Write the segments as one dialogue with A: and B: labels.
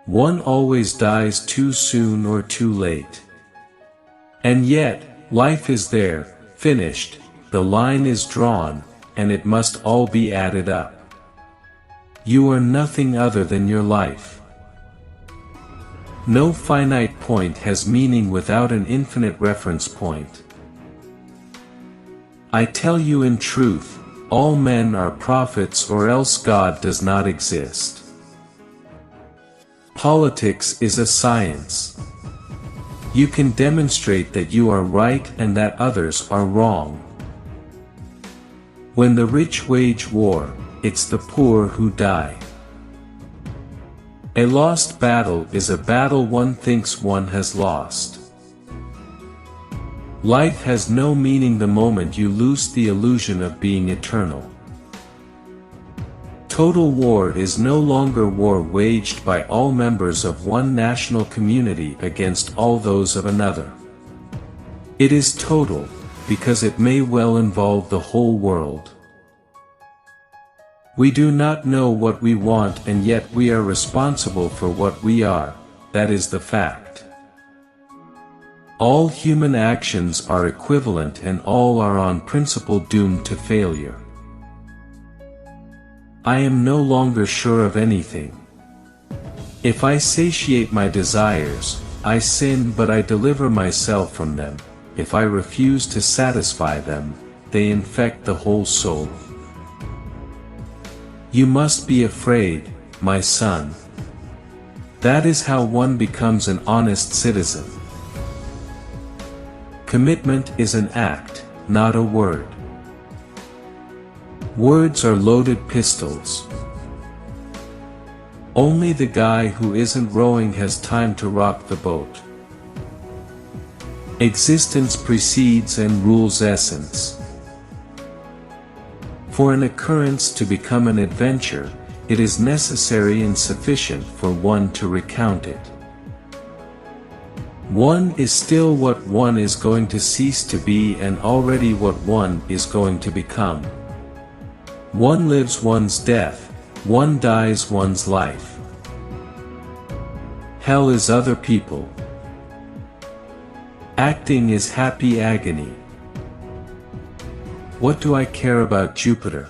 A: One always dies too soon or too late. And yet, life is there, finished, the line is drawn, and it must all be added up. You are nothing other than your life. No finite point has meaning without an infinite reference point. I tell you in truth, all men are prophets or else God does not exist. Politics is a science. You can demonstrate that you are right and that others are wrong. When the rich wage war, it's the poor who die. A lost battle is a battle one thinks one has lost. Life has no meaning the moment you lose the illusion of being eternal. Total war is no longer war waged by all members of one national community against all those of another. It is total, because it may well involve the whole world. We do not know what we want and yet we are responsible for what we are, that is the fact. All human actions are equivalent and all are on principle doomed to failure. I am no longer sure of anything. If I satiate my desires, I sin but I deliver myself from them. If I refuse to satisfy them, they infect the whole soul. You must be afraid, my son. That is how one becomes an honest citizen. Commitment is an act, not a word. Words are loaded pistols. Only the guy who isn't rowing has time to rock the boat. Existence precedes and rules essence. For an occurrence to become an adventure, it is necessary and sufficient for one to recount it. One is still what one is going to cease to be and already what one is going to become. One lives one's death, one dies one's life. Hell is other people. Acting is happy agony. What do I care about Jupiter?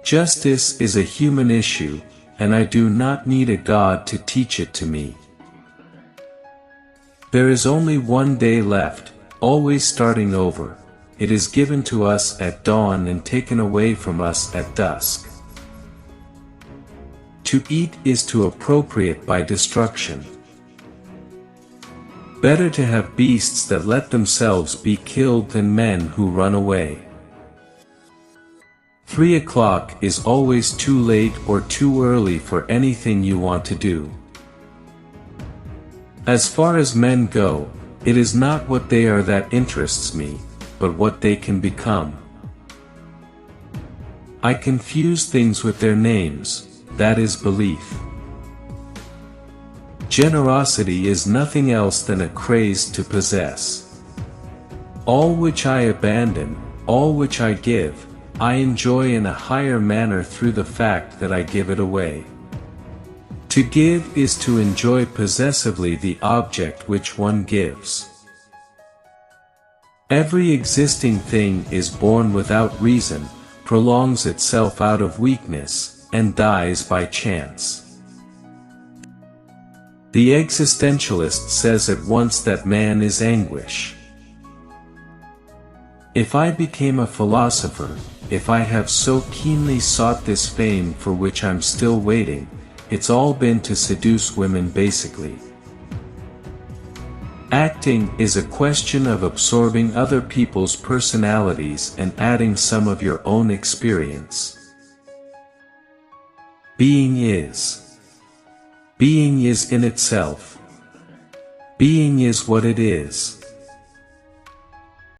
A: Justice is a human issue, and I do not need a god to teach it to me. There is only one day left, always starting over. It is given to us at dawn and taken away from us at dusk. To eat is to appropriate by destruction. Better to have beasts that let themselves be killed than men who run away. 3 o'clock is always too late or too early for anything you want to do. As far as men go, it is not what they are that interests me, but what they can become. I confuse things with their names, that is belief. Generosity is nothing else than a craze to possess. All which I abandon, all which I give, I enjoy in a higher manner through the fact that I give it away. To give is to enjoy possessively the object which one gives. Every existing thing is born without reason, prolongs itself out of weakness, and dies by chance. The existentialist says at once that man is anguish. If I became a philosopher, if I have so keenly sought this fame for which I'm still waiting, it's all been to seduce women basically. Acting is a question of absorbing other people's personalities and adding some of your own experience. Being is. Being is in itself. Being is what it is.